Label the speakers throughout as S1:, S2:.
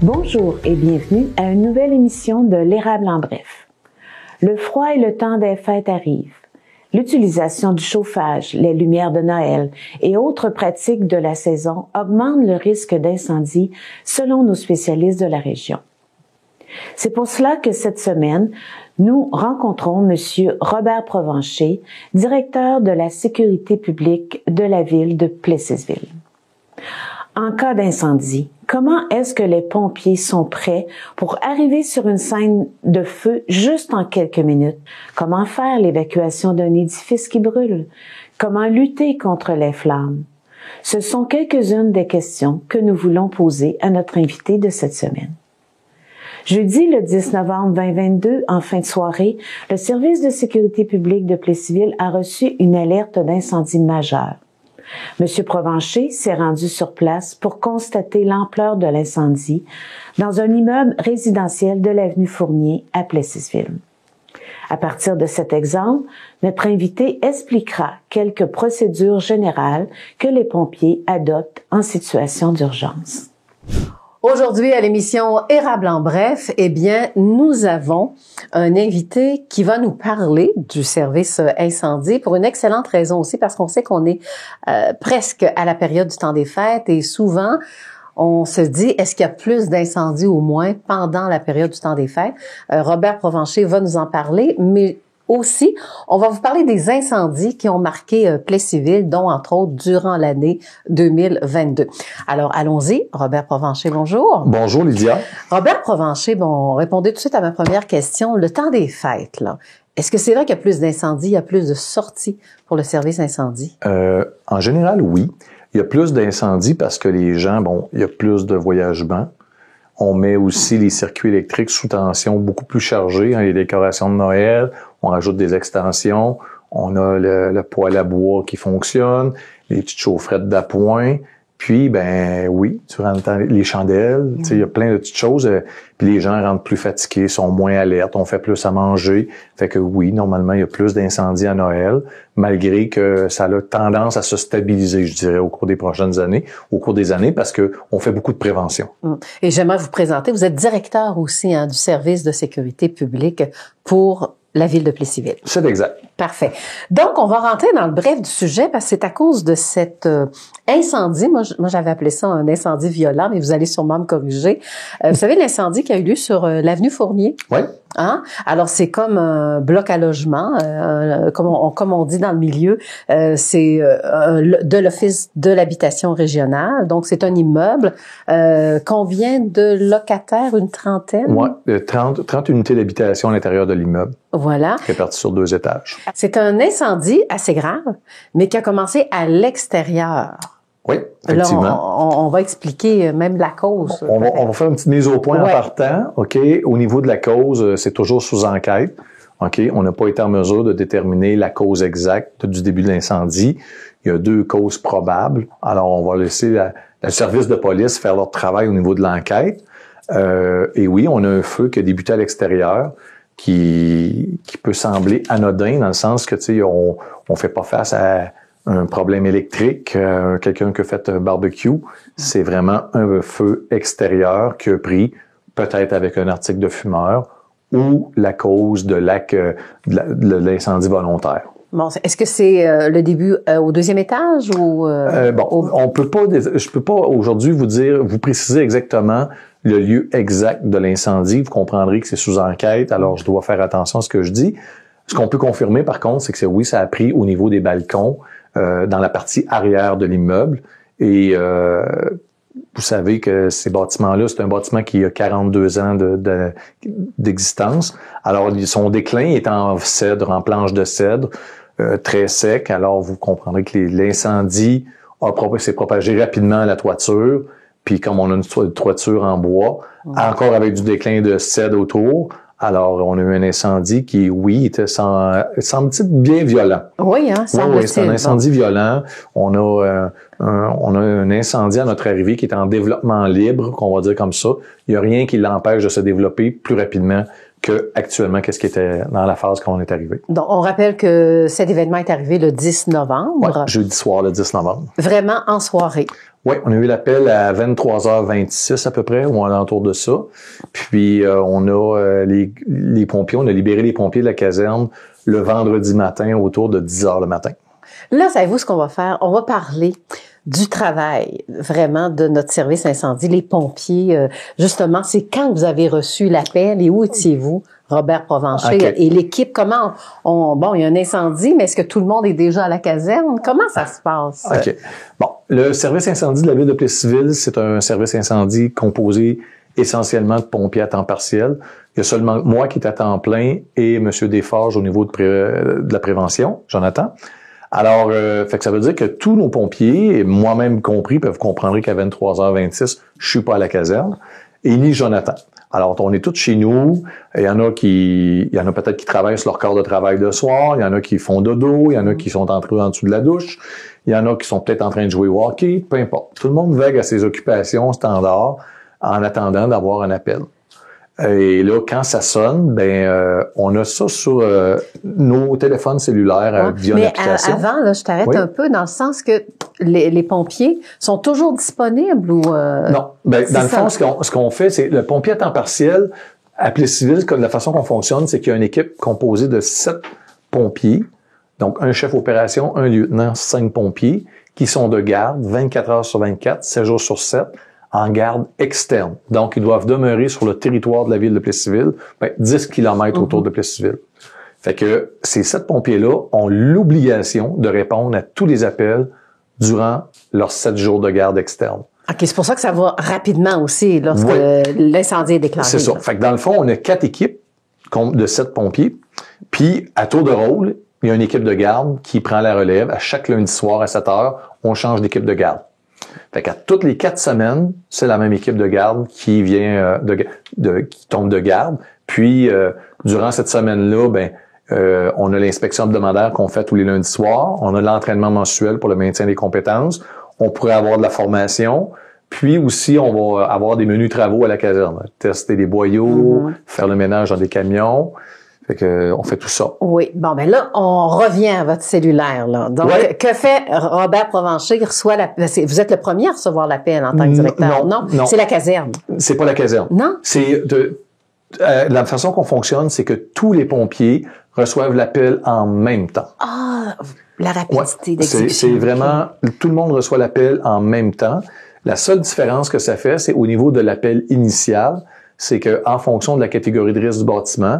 S1: Bonjour et bienvenue à une nouvelle émission de l'Érable en bref. Le froid et le temps des fêtes arrivent. L'utilisation du chauffage, les lumières de Noël et autres pratiques de la saison augmentent le risque d'incendie selon nos spécialistes de la région. C'est pour cela que cette semaine, nous rencontrons M. Robert Provencher, directeur de la sécurité publique de la ville de Plessisville. En cas d'incendie, comment est-ce que les pompiers sont prêts pour arriver sur une scène de feu juste en quelques minutes? Comment faire l'évacuation d'un édifice qui brûle? Comment lutter contre les flammes? Ce sont quelques-unes des questions que nous voulons poser à notre invité de cette semaine. Jeudi, le 10 novembre 2022, en fin de soirée, le service de sécurité publique de Plessisville a reçu une alerte d'incendie majeur. M. Provencher s'est rendu sur place pour constater l'ampleur de l'incendie dans un immeuble résidentiel de l'avenue Fournier à Plessisville. À partir de cet exemple, notre invité expliquera quelques procédures générales que les pompiers adoptent en situation d'urgence.
S2: Aujourd'hui, à l'émission Érable en bref, eh bien, nous avons un invité qui va nous parler du service incendie pour une excellente raison aussi, parce qu'on sait qu'on est presque à la période du temps des fêtes et souvent, on se dit, est-ce qu'il y a plus d'incendies au moins pendant la période du temps des fêtes? Robert Provencher va nous en parler, mais aussi, on va vous parler des incendies qui ont marqué Plessisville, dont entre autres durant l'année 2022. Alors, allons-y. Robert Provencher, bonjour.
S3: Bonjour, Lydia.
S2: Robert Provencher, bon, répondez tout de suite à ma première question. Le temps des fêtes, là, est-ce que c'est vrai qu'il y a plus d'incendies, il y a plus de sorties pour le service incendie?
S3: En général, oui. Il y a plus d'incendies parce que les gens, il y a plus de voyagements. On met aussi les circuits électriques sous tension beaucoup plus chargés, les décorations de Noël, on rajoute des extensions, on a le poêle à bois qui fonctionne, les petites chaufferettes d'appoint, puis oui, durant le temps, les chandelles, il y a plein de petites choses, puis les gens rentrent plus fatigués, sont moins alertes, on fait plus à manger, fait que oui, normalement, il y a plus d'incendies à Noël, malgré que ça a tendance à se stabiliser, je dirais, au cours des prochaines années, au cours des années, parce que on fait beaucoup de prévention.
S2: Et j'aimerais vous présenter, vous êtes directeur aussi du service de sécurité publique pour la ville de Plessisville.
S3: C'est exact.
S2: Parfait. Donc, on va rentrer dans le bref du sujet parce que c'est à cause de cet incendie. Moi, j'avais appelé ça un incendie violent, mais vous allez sûrement me corriger. Vous savez, l'incendie qui a eu lieu sur l'avenue Fournier?
S3: Oui.
S2: Hein? Alors, c'est comme un bloc à logement, comme on dit dans le milieu, c'est de l'Office de l'habitation régionale. Donc, c'est un immeuble. Combien de locataires? Une trentaine?
S3: Oui, 30 unités d'habitation à l'intérieur de l'immeuble.
S2: Voilà.
S3: Réparties sur 2 étages.
S2: C'est un incendie assez grave, mais qui a commencé à l'extérieur.
S3: Oui, effectivement.
S2: Là, on va expliquer même la cause.
S3: On va faire une petite mise au point en partant. OK. Au niveau de la cause, c'est toujours sous enquête. OK. On n'a pas été en mesure de déterminer la cause exacte du début de l'incendie. Il y a 2 causes probables. Alors, on va laisser le service de police faire leur travail au niveau de l'enquête. Et oui, on a un feu qui a débuté à l'extérieur, qui peut sembler anodin dans le sens que, tu sais, on fait pas face à un problème électrique, quelqu'un qui a fait un barbecue. C'est vraiment un feu extérieur qui a pris, peut-être avec un article de fumeur, ou la cause de l'incendie volontaire.
S2: Bon, est-ce que c'est le début au 2e étage ou
S3: on peut pas, je peux pas aujourd'hui vous préciser exactement le lieu exact de l'incendie. Vous comprendrez que c'est sous enquête, alors je dois faire attention à ce que je dis. Ce qu'on peut confirmer, par contre, c'est que oui, ça a pris au niveau des balcons, dans la partie arrière de l'immeuble. Et vous savez que ces bâtiments-là, c'est un bâtiment qui a 42 ans d'existence. Alors, son déclin est en cèdre, en planche de cèdre, très sec. Alors, vous comprendrez que l'incendie s'est propagé rapidement à la toiture. Puis comme on a une toiture en bois, encore avec du déclin de cèdre autour, alors on a eu un incendie qui, oui, était semble-t-il bien violent.
S2: Oui, semble-t-il.
S3: Oui, c'est un incendie violent. On a un incendie à notre arrivée qui est en développement libre, qu'on va dire comme ça. Il n'y a rien qui l'empêche de se développer plus rapidement que actuellement, qu'est-ce qui était dans la phase quand on est arrivé.
S2: Donc, on rappelle que cet événement est arrivé le 10 novembre.
S3: Oui, jeudi soir, le 10 novembre.
S2: Vraiment en soirée.
S3: Oui, on a eu l'appel à 23h26 à peu près, ou alentour de ça. Puis on a les pompiers, on a libéré les pompiers de la caserne le vendredi matin autour de 10h le matin.
S2: Là, savez-vous ce qu'on va faire? On va parler du travail, vraiment, de notre service incendie, les pompiers. Justement, c'est quand vous avez reçu l'appel et où étiez-vous, Robert Provencher, et l'équipe? Comment bon, il y a un incendie, mais est-ce que tout le monde est déjà à la caserne? Comment ça se passe?
S3: OK. Bon, le service incendie de la ville de Plessisville, c'est un service incendie composé essentiellement de pompiers à temps partiel. Il y a seulement moi qui est à temps plein et M. Desforges au niveau de la prévention, Jonathan. Alors, fait que ça veut dire que tous nos pompiers, et moi-même compris, vous comprendrez qu'à 23h26, je suis pas à la caserne, et ni Jonathan. Alors, on est tous chez nous. Il y en a peut-être qui travaillent sur leur corps de travail de soir. Il y en a qui font dodo. Il y en a qui sont entrés en dessous de la douche. Il y en a qui sont peut-être en train de jouer au hockey. Peu importe. Tout le monde vague à ses occupations standards en attendant d'avoir un appel. Et là, quand ça sonne, on a ça sur nos téléphones cellulaires via une application.
S2: Mais avant, là, je t'arrête un peu dans le sens que les pompiers sont toujours disponibles ou
S3: Non, dans le fond, ce qu'on fait, c'est le pompier à temps partiel à Plessisville, de la façon qu'on fonctionne, c'est qu'il y a une équipe composée de 7 pompiers, donc un chef opération, un lieutenant, 5 pompiers, qui sont de garde 24 heures sur 24, 7 jours sur 7, en garde externe. Donc, ils doivent demeurer sur le territoire de la ville de Plessisville, 10 km autour de Plessisville. Fait que ces 7 pompiers-là ont l'obligation de répondre à tous les appels durant leurs 7 jours de garde externe.
S2: OK, c'est pour ça que ça va rapidement aussi lorsque l'incendie est déclaré.
S3: C'est ça. Fait que dans le fond, on a 4 équipes de 7 pompiers. Puis, à tour de rôle, il y a une équipe de garde qui prend la relève. À chaque lundi soir à 7 heures, on change d'équipe de garde. Fait qu'à toutes les 4 semaines, c'est la même équipe de garde qui vient qui tombe de garde. Puis durant cette semaine-là, on a l'inspection hebdomadaire qu'on fait tous les lundis soirs. On a l'entraînement mensuel pour le maintien des compétences. On pourrait avoir de la formation. Puis aussi, on va avoir des menus travaux à la caserne. Tester des boyaux, faire le ménage dans des camions. Fait que, on fait tout ça.
S2: Oui. Bon, là, on revient à votre cellulaire, là. Donc, que fait Robert Provencher? Il reçoit vous êtes le premier à recevoir l'appel en tant que directeur. Non. C'est la caserne.
S3: C'est pas la caserne.
S2: Non.
S3: C'est la façon qu'on fonctionne, c'est que tous les pompiers reçoivent l'appel en même temps.
S2: Ah, la rapidité d'exécution.
S3: C'est vraiment, tout le monde reçoit l'appel en même temps. La seule différence que ça fait, c'est au niveau de l'appel initial, c'est que en fonction de la catégorie de risque du bâtiment,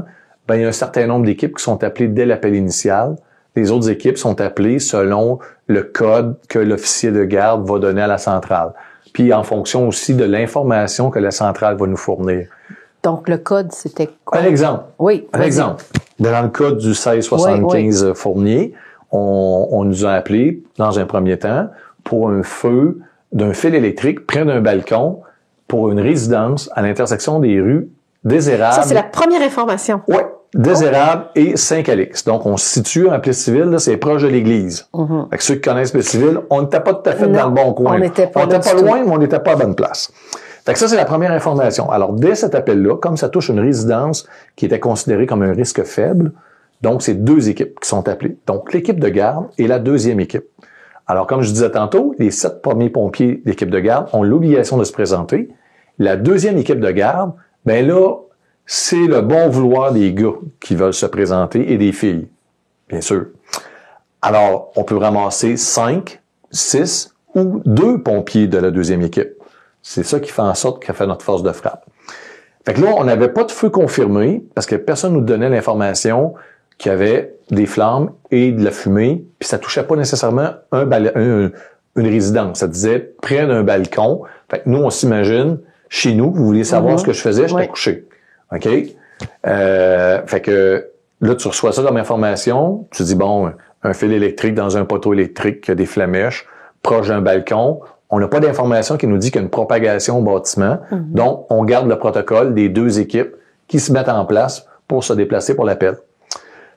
S3: il y a un certain nombre d'équipes qui sont appelées dès l'appel initial. Les autres équipes sont appelées selon le code que l'officier de garde va donner à la centrale. Puis en fonction aussi de l'information que la centrale va nous fournir.
S2: Donc le code, c'était quoi?
S3: Un exemple.
S2: Oui.
S3: Un exemple. Dans le code du 1675 Fournier, on nous a appelés dans un premier temps pour un feu d'un fil électrique près d'un balcon pour une résidence à l'intersection des rues Désérable.
S2: Ça, c'est la première information.
S3: Oui. Désérable et Saint-Calix. Donc, on se situe en Plessisville, c'est proche de l'église. Fait que ceux qui connaissent Plessisville, on n'était pas tout à fait dans le bon coin.
S2: On n'était pas
S3: loin, mais on n'était pas à bonne place. Fait que ça, c'est la première information. Alors, dès cet appel-là, comme ça touche une résidence qui était considérée comme un risque faible, donc, c'est 2 équipes qui sont appelées. Donc, l'équipe de garde et la deuxième équipe. Alors, comme je disais tantôt, les 7 premiers pompiers d'équipe de garde ont l'obligation de se présenter. La deuxième équipe de garde, là, c'est le bon vouloir des gars qui veulent se présenter et des filles, bien sûr. Alors, on peut ramasser 5, 6 ou 2 pompiers de la deuxième équipe. C'est ça qui fait en sorte qu'a fait notre force de frappe. Fait que là, on n'avait pas de feu confirmé parce que personne nous donnait l'information qu'il y avait des flammes et de la fumée, puis ça touchait pas nécessairement une résidence. Ça disait près d'un balcon. Fait que nous, on s'imagine, chez nous, vous vouliez savoir ce que je faisais, j'étais couché. OK? Fait que là, tu reçois ça comme information. Tu dis, bon, un fil électrique dans un poteau électrique, des flamèches, proche d'un balcon. On n'a pas d'information qui nous dit qu'il y a une propagation au bâtiment. Donc, on garde le protocole des 2 équipes qui se mettent en place pour se déplacer pour l'appel.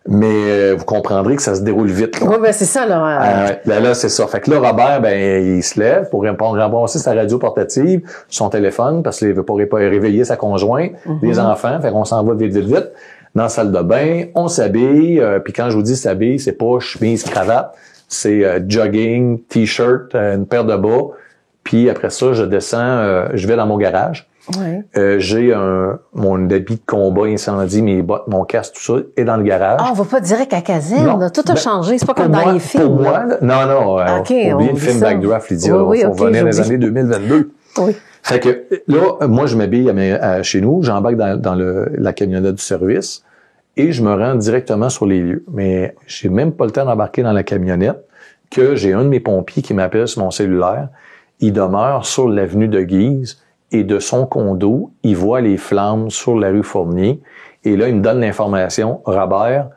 S3: Mais vous comprendrez que ça se déroule vite.
S2: Oui, c'est ça, là.
S3: Là, c'est ça. Fait que là, Robert, il se lève pour rembourser sa radio portative, son téléphone, parce qu'il veut pas réveiller sa conjointe, les enfants. Fait qu'on s'en va vite. Dans la salle de bain, on s'habille. Puis quand je vous dis s'habille, c'est pas chemise, cravate. C'est jogging, t-shirt, une paire de bas, puis après ça, je descends, je vais dans mon garage.
S2: Ouais.
S3: J'ai mon habit de combat incendie, mes bottes, mon casque, tout ça est dans le garage.
S2: Ah, on va pas direct à caserne. Tout a changé. C'est pas comme dans les films.
S3: Pour moi, non.
S2: Okay,
S3: oubliez le film Backdraft, Lydia.
S2: Oui,
S3: on venait dans les années 2022.
S2: Oui.
S3: Fait que là, moi, je m'habille chez nous, j'embarque dans la camionnette du service et je me rends directement sur les lieux. Mais j'ai même pas le temps d'embarquer dans la camionnette que j'ai un de mes pompiers qui m'appelle sur mon cellulaire. Il demeure sur l'avenue de Guise. Et de son condo, il voit les flammes sur la rue Fournier. Et là, il me donne l'information, Robert,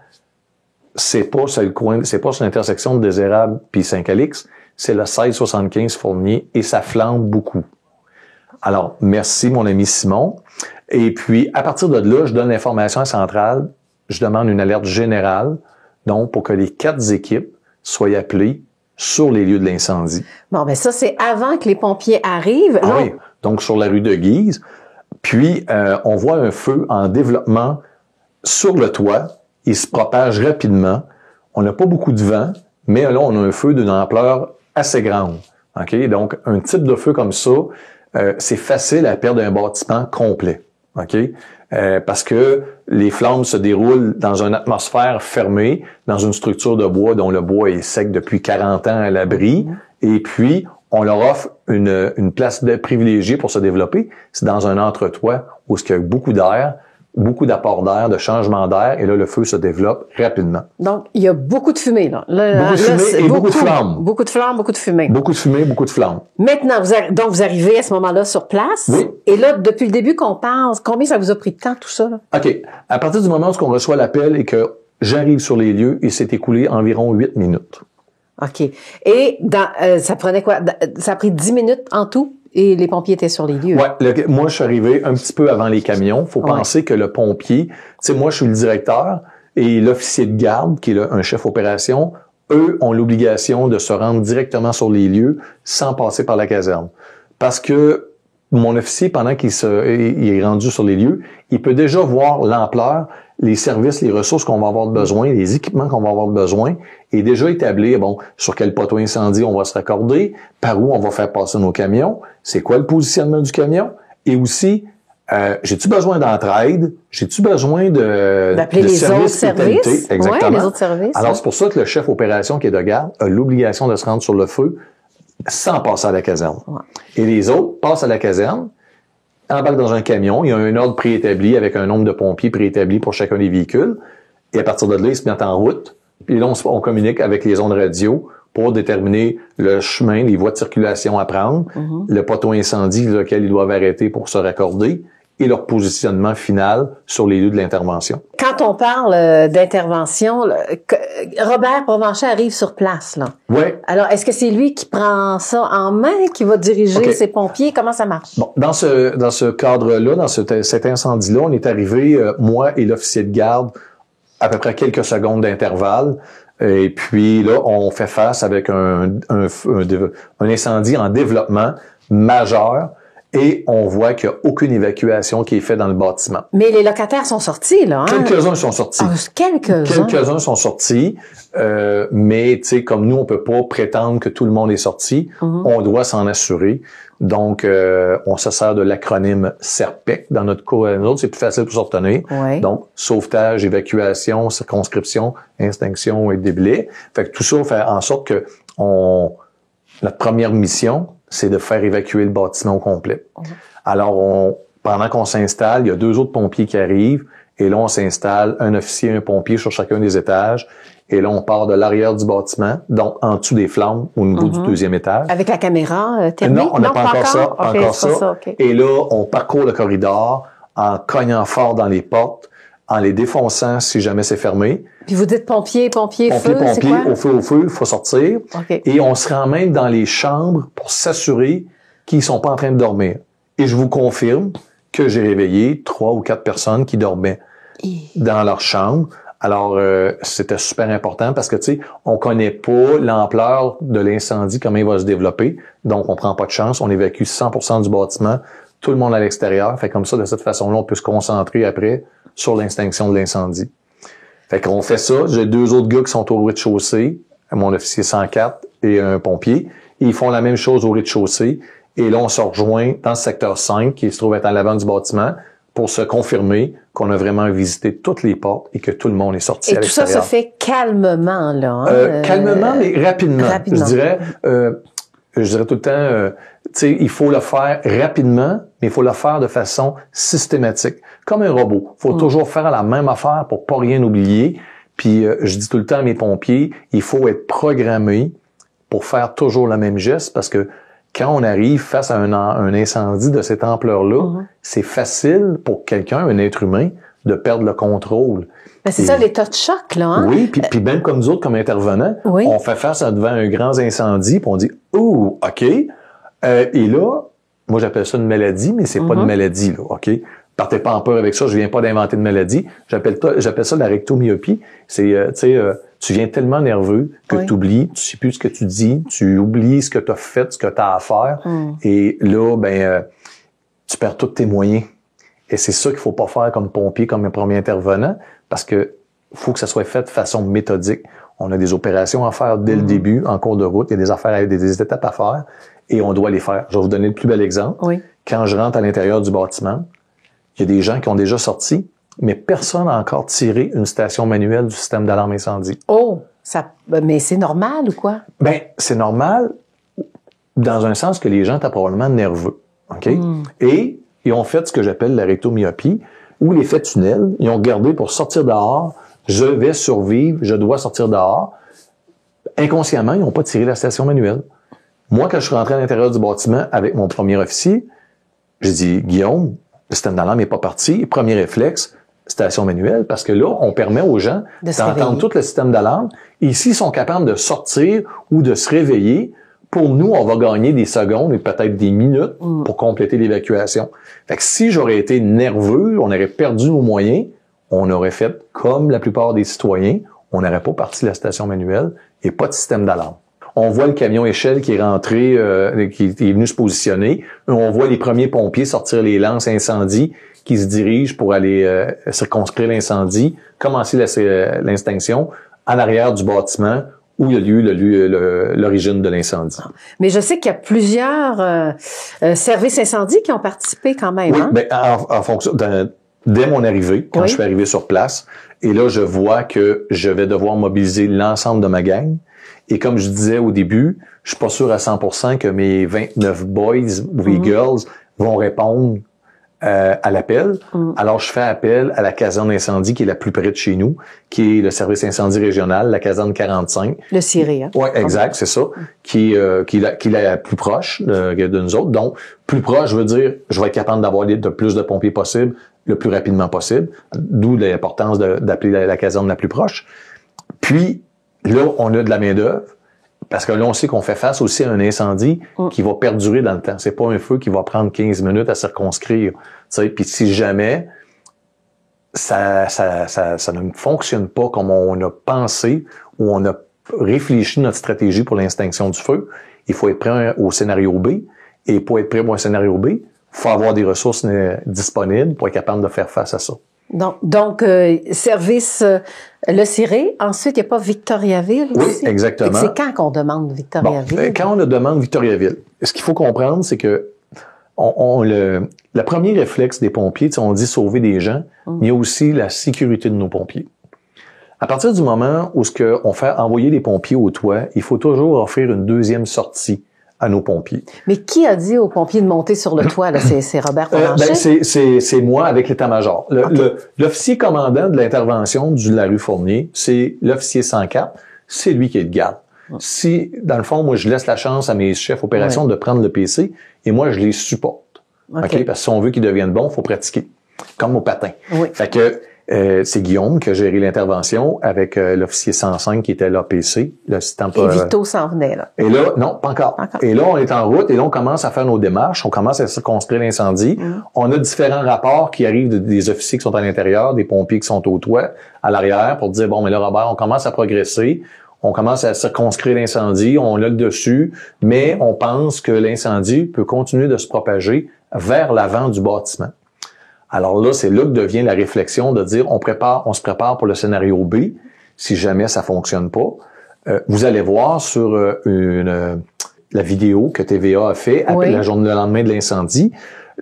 S3: c'est pas sur le coin, c'est pas sur l'intersection de Désérable puis Saint-Calix, c'est le 1675 Fournier et ça flambe beaucoup. Alors, merci mon ami Simon. Et puis, à partir de là, je donne l'information à Centrale, je demande une alerte générale, donc pour que les 4 équipes soient appelées sur les lieux de l'incendie.
S2: Bon, ben ça, c'est avant que les pompiers arrivent.
S3: Ah
S2: là,
S3: oui, donc sur la rue de Guise. Puis, on voit un feu en développement sur le toit. Il se propage rapidement. On n'a pas beaucoup de vent, mais là, on a un feu d'une ampleur assez grande. OK? Donc, un type de feu comme ça, c'est facile à perdre un bâtiment complet. OK? Parce que les flammes se déroulent dans une atmosphère fermée, dans une structure de bois dont le bois est sec depuis 40 ans à l'abri. Et puis, on leur offre une place privilégiée pour se développer. C'est dans un entretoit où il y a beaucoup d'air, beaucoup d'apport d'air, de changement d'air, et là, le feu se développe rapidement.
S2: Donc, il y a beaucoup de fumée, là.
S3: Beaucoup de fumée et beaucoup de flammes.
S2: Beaucoup de flammes, beaucoup de fumée.
S3: Beaucoup de fumée, beaucoup de flammes.
S2: Maintenant, donc, vous arrivez à ce moment-là sur place.
S3: Oui.
S2: Et là, depuis le début qu'on parle, combien ça vous a pris de temps, tout ça, là?
S3: OK. À partir du moment où on reçoit l'appel et que j'arrive sur les lieux, il s'est écoulé environ 8 minutes.
S2: OK. Et ça prenait quoi? Ça a pris 10 minutes en tout? Et les pompiers étaient sur les lieux.
S3: Ouais, moi je suis arrivé un petit peu avant les camions. Faut penser que le pompier, tu sais, moi je suis le directeur et l'officier de garde, qui est un chef opération, eux ont l'obligation de se rendre directement sur les lieux sans passer par la caserne. Parce que mon officier, pendant qu'il est rendu sur les lieux, il peut déjà voir l'ampleur, les services, les ressources qu'on va avoir besoin, les équipements qu'on va avoir besoin, et déjà établir, sur quel poteau incendie on va se raccorder, par où on va faire passer nos camions, c'est quoi le positionnement du camion, et aussi, j'ai-tu besoin d'entraide, j'ai-tu besoin
S2: d'appeler les autres services?
S3: Exactement.
S2: Ouais, les autres services.
S3: Alors, c'est pour ça que le chef opération qui est de garde a l'obligation de se rendre sur le feu sans passer à la caserne.
S2: Ouais.
S3: Et les autres passent à la caserne, embarquent dans un camion, il y a un ordre préétabli avec un nombre de pompiers préétabli pour chacun des véhicules, et à partir de là, ils se mettent en route, puis là, on communique avec les ondes radio pour déterminer le chemin, les voies de circulation à prendre, le poteau incendie lequel ils doivent arrêter pour se raccorder, et leur positionnement final sur les lieux de l'intervention.
S2: Quand on parle d'intervention, Robert Provencher arrive sur place, là.
S3: Oui.
S2: Alors, est-ce que c'est lui qui prend ça en main, qui va diriger ses pompiers? Comment ça marche?
S3: Bon, dans ce cadre-là, dans cet incendie-là, on est arrivé, moi et l'officier de garde, à peu près quelques secondes d'intervalle. Et puis là, on fait face avec un incendie en développement majeur. Et on voit qu'il n'y a aucune évacuation qui est faite dans le bâtiment.
S2: Mais les locataires sont sortis, là. Hein?
S3: Quelques-uns sont sortis. Quelques-uns sont sortis. Mais, tu sais, comme nous, on peut pas prétendre que tout le monde est sorti. On doit s'en assurer. Donc, on se sert de l'acronyme SERPEC. Dans notre cas, nous autres, c'est plus facile pour se retenir.
S2: Ouais.
S3: Donc, sauvetage, évacuation, circonscription, extinction et déblai. Fait que tout ça fait en sorte que notre première mission, c'est de faire évacuer le bâtiment au complet. Alors, pendant qu'on s'installe, il y a 2 autres pompiers qui arrivent, et là, on s'installe, un officier et un pompier sur chacun des étages, et là, on part de l'arrière du bâtiment, donc en dessous des flammes, au niveau du 2e étage.
S2: Avec la caméra thermique?
S3: Non, on n'a pas encore ça.
S2: Okay,
S3: encore ça.
S2: Okay.
S3: Et là, on parcourt le corridor en cognant fort dans les portes, en les défonçant si jamais c'est fermé.
S2: Puis vous dites pompier, feu, c'est quoi?
S3: Au feu, il faut sortir.
S2: Okay.
S3: Et on se rend même dans les chambres pour s'assurer qu'ils sont pas en train de dormir. Et je vous confirme que j'ai réveillé 3 ou 4 personnes qui dormaient dans leur chambre. Alors, c'était super important parce que, tu sais, on connaît pas l'ampleur de l'incendie, comment il va se développer. Donc, on prend pas de chance. On évacue 100% du bâtiment, tout le monde à l'extérieur. Fait comme ça, de cette façon-là, on peut se concentrer après sur l'extinction de l'incendie. Fait qu'on fait ça. J'ai 2 autres gars qui sont au rez-de-chaussée, mon officier 104 et un pompier. Ils font la même chose au rez-de-chaussée. Et là, on se rejoint dans le secteur 5, qui se trouve être à l'avant du bâtiment, pour se confirmer qu'on a vraiment visité toutes les portes et que tout le monde est sorti à l'extérieur.
S2: Et tout ça se fait calmement, là. Hein?
S3: Calmement, mais rapidement. Je dirais tout le temps, tu sais, il faut le faire rapidement, mais il faut le faire de façon systématique. Comme un robot. Il faut toujours faire la même affaire pour pas rien oublier. Puis, je dis tout le temps à mes pompiers, il faut être programmé pour faire toujours le même geste parce que quand on arrive face à un incendie de cette ampleur-là, c'est facile pour quelqu'un, un être humain, de perdre le contrôle.
S2: Ben c'est ça, l'état de choc, là. Hein?
S3: Oui, puis même comme nous autres, comme intervenants, on fait face devant un grand incendie, puis on dit « Oh, OK. Et là, moi j'appelle ça une maladie, mais c'est pas une maladie, là, OK? Partez pas en peur avec ça, je viens pas d'inventer de maladie. J'appelle ça la rectomyopie. C'est, tu viens tellement nerveux que tu oublies, tu sais plus ce que tu dis, tu oublies ce que tu as fait, ce que tu as à faire. Et là, tu perds tous tes moyens. Et c'est ça qu'il faut pas faire comme pompier, comme un premier intervenant, parce que faut que ça soit fait de façon méthodique. On a des opérations à faire dès le début, en cours de route. Il y a des affaires, des étapes à faire, et on doit les faire. Je vais vous donner le plus bel exemple. Oui. Quand je rentre à l'intérieur du bâtiment, il y a des gens qui ont déjà sorti, mais personne n'a encore tiré une station manuelle du système d'alarme incendie.
S2: Oh, mais c'est normal ou quoi?
S3: Ben, c'est normal dans un sens que les gens étaient probablement nerveux. OK? Et ils ont fait ce que j'appelle la rectomyopie, ou l'effet tunnel. Ils ont regardé pour sortir dehors. Je vais survivre, je dois sortir dehors. Inconsciemment, ils n'ont pas tiré la station manuelle. Moi, quand je suis rentré à l'intérieur du bâtiment avec mon premier officier, j'ai dit, Guillaume, le système d'alarme n'est pas parti. Premier réflexe, station manuelle, parce que là, on permet aux gens d'entendre tout le système d'alarme. Et s'ils sont capables de sortir ou de se réveiller, pour nous, on va gagner des secondes et peut-être des minutes pour compléter l'évacuation. Fait que si j'aurais été nerveux, on aurait perdu nos moyens, on aurait fait comme la plupart des citoyens, on n'aurait pas parti la station manuelle et pas de système d'alarme. On voit le camion échelle qui est rentré, qui est venu se positionner. On voit les premiers pompiers sortir les lances incendie qui se dirigent pour aller circonscrire l'incendie, commencer l'extinction en arrière du bâtiment où il y a lieu l'origine de l'incendie.
S2: Mais je sais qu'il y a plusieurs services incendies qui ont participé quand même.
S3: Oui,
S2: hein?
S3: Ben, en fonction dès mon arrivée, quand je suis arrivé sur place, et là je vois que je vais devoir mobiliser l'ensemble de ma gang. Et comme je disais au début, je suis pas sûr à 100% que mes 29 boys ou girls vont répondre à l'appel. Alors, je fais appel à la caserne d'incendie qui est la plus près de chez nous, qui est le service incendie régional, la caserne 45.
S2: Le CIRI, hein?
S3: Oui, exact, c'est ça. Qui est la plus proche de nous autres. Donc, plus proche, je veux dire, je vais être capable d'avoir de plus de pompiers possible, le plus rapidement possible. D'où l'importance d'appeler la caserne la plus proche. Puis, là, on a de la main-d'œuvre, parce que là, on sait qu'on fait face aussi à un incendie qui va perdurer dans le temps. C'est pas un feu qui va prendre 15 minutes à circonscrire. Puis si jamais ça ne fonctionne pas comme on a pensé ou on a réfléchi notre stratégie pour l'extinction du feu, il faut être prêt au scénario B. Et pour être prêt pour un scénario B, il faut avoir des ressources disponibles pour être capable de faire face à ça.
S2: Donc service le CIRI. Ensuite, il n'y a pas Victoriaville aussi?
S3: Oui, exactement.
S2: C'est quand qu'on demande Victoriaville?
S3: Quand on demande Victoriaville, ce qu'il faut comprendre, c'est que le premier réflexe des pompiers, on dit sauver des gens, mais il y a aussi la sécurité de nos pompiers. À partir du moment où on fait envoyer les pompiers au toit, il faut toujours offrir une deuxième sortie à nos pompiers.
S2: Mais qui a dit aux pompiers de monter sur le toit? Là? C'est Robert Provencher?
S3: C'est moi avec l'état-major. L'officier commandant de l'intervention de la rue Fournier, c'est l'officier 104, c'est lui qui est de garde. Si, dans le fond, moi, je laisse la chance à mes chefs opérations de prendre le PC et moi, je les supporte. Okay? Parce que si on veut qu'ils deviennent bons, il faut pratiquer. Comme au patin. Oui. Fait que c'est Guillaume qui a géré l'intervention avec l'officier 105 qui était l'APC.
S2: Et Vito s'en venait, là.
S3: Et là, non, pas encore. Et là, on est en route et là, on commence à faire nos démarches. On commence à circonscrire l'incendie. On a différents rapports qui arrivent des officiers qui sont à l'intérieur, des pompiers qui sont au toit, à l'arrière, pour dire, bon, mais là, Robert, on commence à progresser. On commence à circonscrire l'incendie. On a le dessus, mais on pense que l'incendie peut continuer de se propager vers l'avant du bâtiment. Alors là, c'est là que devient la réflexion de dire on se prépare pour le scénario B, si jamais ça fonctionne pas. Vous allez voir sur la vidéo que TVA a fait après le lendemain de l'incendie.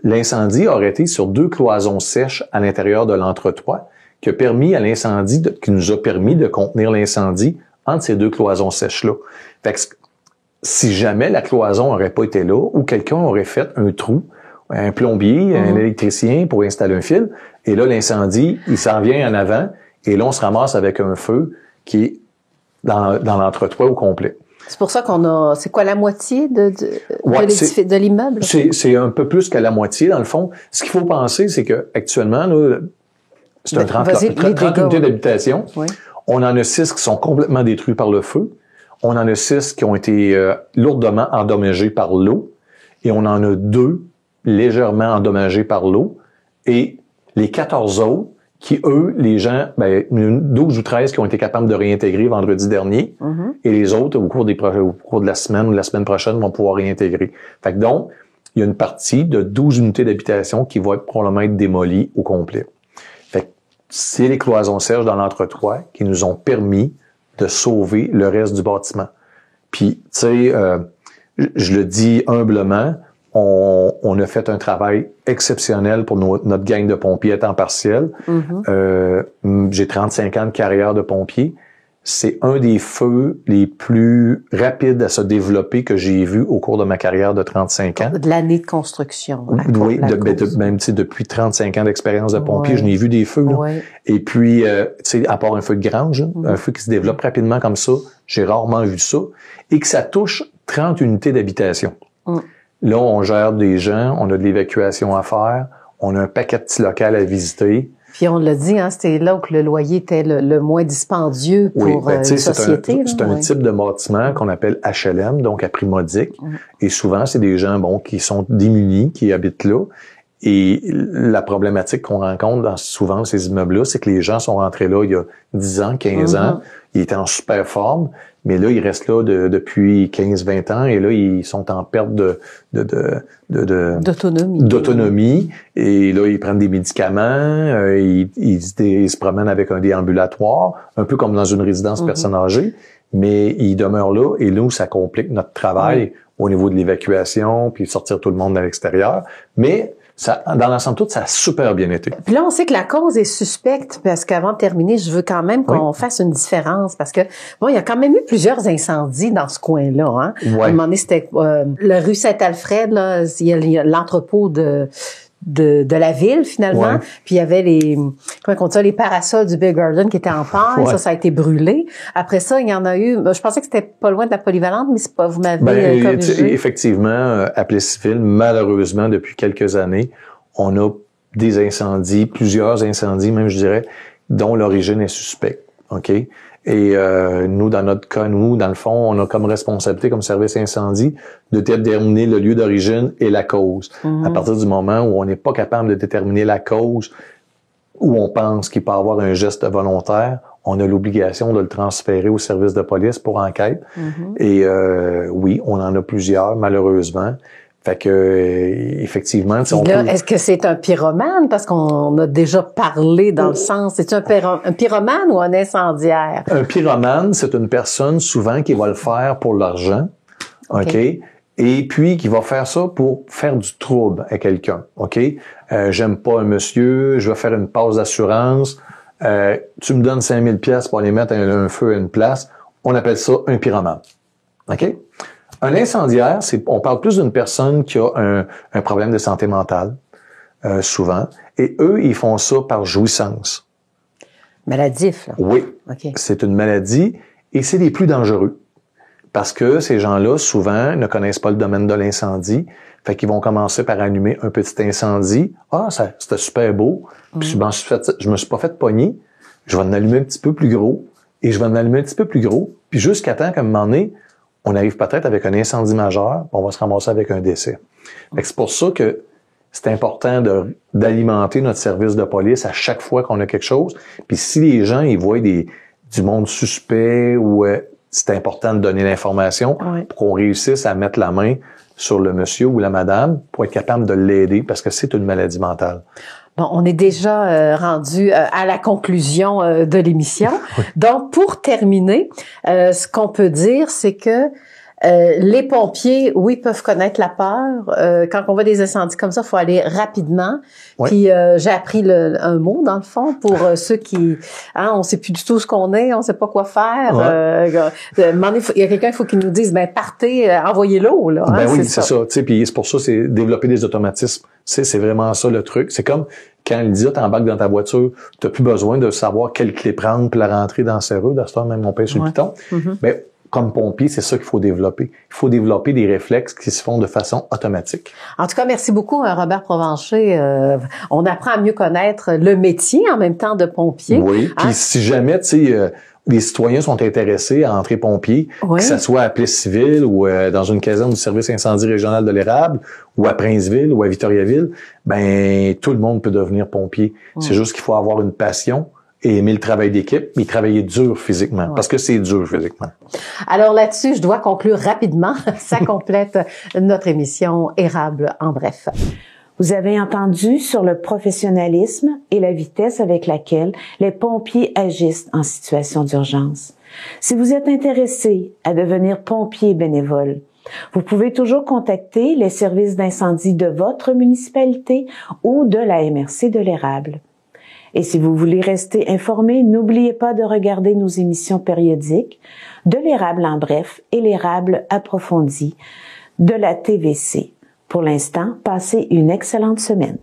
S3: L'incendie aurait été sur 2 cloisons sèches à l'intérieur de l'entretoit qui a permis à l'incendie, qui nous a permis de contenir l'incendie entre ces 2 cloisons sèches-là. Fait que si jamais la cloison n'aurait pas été là ou quelqu'un aurait fait un trou, un plombier, un électricien pour installer un fil, et là, l'incendie, il s'en vient en avant, et là, on se ramasse avec un feu qui est dans l'entretoit au complet.
S2: C'est pour ça qu'on a, c'est quoi, la moitié de l'immeuble?
S3: C'est un peu plus que la moitié, dans le fond. Ce qu'il faut penser, c'est que actuellement, là, c'est un 30 unités d'habitation. Oui. On en a 6 qui sont complètement détruits par le feu. On en a 6 qui ont été lourdement endommagés par l'eau. Et on en a 2 légèrement endommagés par l'eau. Et les 14 autres, qui, eux, les gens, 12 ou 13 qui ont été capables de réintégrer vendredi dernier, et les autres, au cours de la semaine ou la semaine prochaine, vont pouvoir réintégrer. Fait que donc, il y a une partie de 12 unités d'habitation qui vont probablement être démolies au complet. Fait que c'est les cloisons sèches dans l'entretoit qui nous ont permis de sauver le reste du bâtiment. Puis, tu sais, je le dis humblement, on a fait un travail exceptionnel pour notre gang de pompiers à temps partiel. J'ai 35 ans de carrière de pompier. C'est un des feux les plus rapides à se développer que j'ai vu au cours de ma carrière de 35 ans.
S2: De l'année de construction.
S3: Oui, même depuis 35 ans d'expérience de pompier, je n'ai vu des feux. Là. Et puis, tu sais, à part un feu de grange, un feu qui se développe rapidement comme ça, j'ai rarement vu ça. Et que ça touche 30 unités d'habitation. Là, on gère des gens, on a de l'évacuation à faire, on a un paquet de petits locales à visiter.
S2: Puis on l'a dit, hein, c'était là où le loyer était le moins dispendieux pour une société.
S3: C'est un type de bâtiment qu'on appelle HLM, donc à prix modique. Et souvent, c'est des gens qui sont démunis, qui habitent là. Et la problématique qu'on rencontre dans souvent ces immeubles-là, c'est que les gens sont rentrés là il y a 10 ans, 15 ans, ils étaient en super forme, mais là, ils restent là depuis 15-20 ans, et là, ils sont en perte d'autonomie. Et là, ils prennent des médicaments, ils se promènent avec un déambulatoire, un peu comme dans une résidence personne âgée, mais ils demeurent là, et nous, ça complique notre travail au niveau de l'évacuation, puis sortir tout le monde à l'extérieur. Mais ça, dans l'ensemble tout, ça a super bien été.
S2: Puis là, on sait que la cause est suspecte, parce qu'avant de terminer, je veux quand même qu'on fasse une différence, parce que bon, il y a quand même eu plusieurs incendies dans ce coin-là. Hein? À un moment donné, c'était la rue Saint-Alfred, là, il y a l'entrepôt de la ville, finalement. Puis il y avait les parasols du Beer Garden qui étaient en paille. Ça a été brûlé. Après ça, il y en a eu, je pensais que c'était pas loin de la polyvalente, mais c'est pas, vous m'avez corrigé.
S3: Effectivement, à Plessisville, malheureusement, depuis quelques années, on a des incendies, plusieurs incendies, même, je dirais, dont l'origine est suspecte. OK? Et nous, dans notre cas, dans le fond, on a comme responsabilité, comme service incendie, de déterminer le lieu d'origine et la cause. À partir du moment où on n'est pas capable de déterminer la cause, où on pense qu'il peut y avoir un geste volontaire, on a l'obligation de le transférer au service de police pour enquête. Et oui, on en a plusieurs, malheureusement. Fait que effectivement,
S2: est-ce que c'est un pyromane, parce qu'on a déjà parlé dans le sens, c'est un pyromane ou un incendiaire? Un
S3: pyromane, c'est une personne souvent qui va le faire pour l'argent, OK? Et puis qui va faire ça pour faire du trouble à quelqu'un, OK? J'aime pas un monsieur, je vais faire une passe d'assurance, tu me donnes 5000 pièces pour aller mettre un feu à une place, on appelle ça un pyromane. OK? Un incendiaire, on parle plus d'une personne qui a un problème de santé mentale, souvent. Et eux, ils font ça par jouissance.
S2: Maladif, là.
S3: Oui. C'est une maladie et c'est les plus dangereux. Parce que ces gens-là, souvent, ne connaissent pas le domaine de l'incendie. Fait qu'ils vont commencer par allumer un petit incendie. Ah, c'était super beau. Puis je me suis pas fait pogner. Je vais en allumer un petit peu plus gros. Et je vais en allumer un petit peu plus gros. Puis jusqu'à temps qu'à un moment donné, on arrive peut-être avec un incendie majeur, on va se ramasser avec un décès. C'est pour ça que c'est important d'alimenter notre service de police à chaque fois qu'on a quelque chose. Puis si les gens ils voient du monde suspect ou c'est important de donner l'information pour qu'on réussisse à mettre la main sur le monsieur ou la madame pour être capable de l'aider parce que c'est une maladie mentale.
S2: Bon, on est déjà rendu à la conclusion de l'émission. Donc, pour terminer, ce qu'on peut dire, c'est que Les pompiers, oui, peuvent connaître la peur. Quand on voit des incendies comme ça, il faut aller rapidement.
S3: Oui.
S2: Puis j'ai appris un mot, dans le fond, pour ceux qui... on sait plus du tout ce qu'on est, on sait pas quoi faire.
S3: Ouais.
S2: Il y a quelqu'un, il faut qu'il nous dise, partez, envoyez l'eau. Là,
S3: Ben oui, c'est ça. Tu sais, puis c'est pour ça, c'est développer des automatismes. C'est vraiment ça le truc. C'est comme quand il dit, t'embarques dans ta voiture, t'as plus besoin de savoir quelle clé prendre pour la rentrer dans la serrure. Dans ce temps, même on pèse sur le piton. Mais comme pompier, c'est ça qu'il faut développer. Il faut développer des réflexes qui se font de façon automatique.
S2: En tout cas, merci beaucoup, Robert Provencher. On apprend à mieux connaître le métier en même temps de pompier.
S3: Oui, puis si jamais, tu sais, les citoyens sont intéressés à entrer pompier, que ce soit à Plessis-Ville ou dans une caserne du service incendie régional de l'Érable, ou à Princeville ou à Victoriaville, ben tout le monde peut devenir pompier. C'est juste qu'il faut avoir une passion et aimer le travail d'équipe, mais travailler dur physiquement, parce que c'est dur physiquement.
S2: Alors là-dessus, je dois conclure rapidement. Ça complète notre émission Érable en bref.
S1: Vous avez entendu sur le professionnalisme et la vitesse avec laquelle les pompiers agissent en situation d'urgence. Si vous êtes intéressé à devenir pompier bénévole, vous pouvez toujours contacter les services d'incendie de votre municipalité ou de la MRC de l'Érable. Et si vous voulez rester informé, n'oubliez pas de regarder nos émissions périodiques de l'Érable en bref et l'Érable approfondi de la TVC. Pour l'instant, passez une excellente semaine.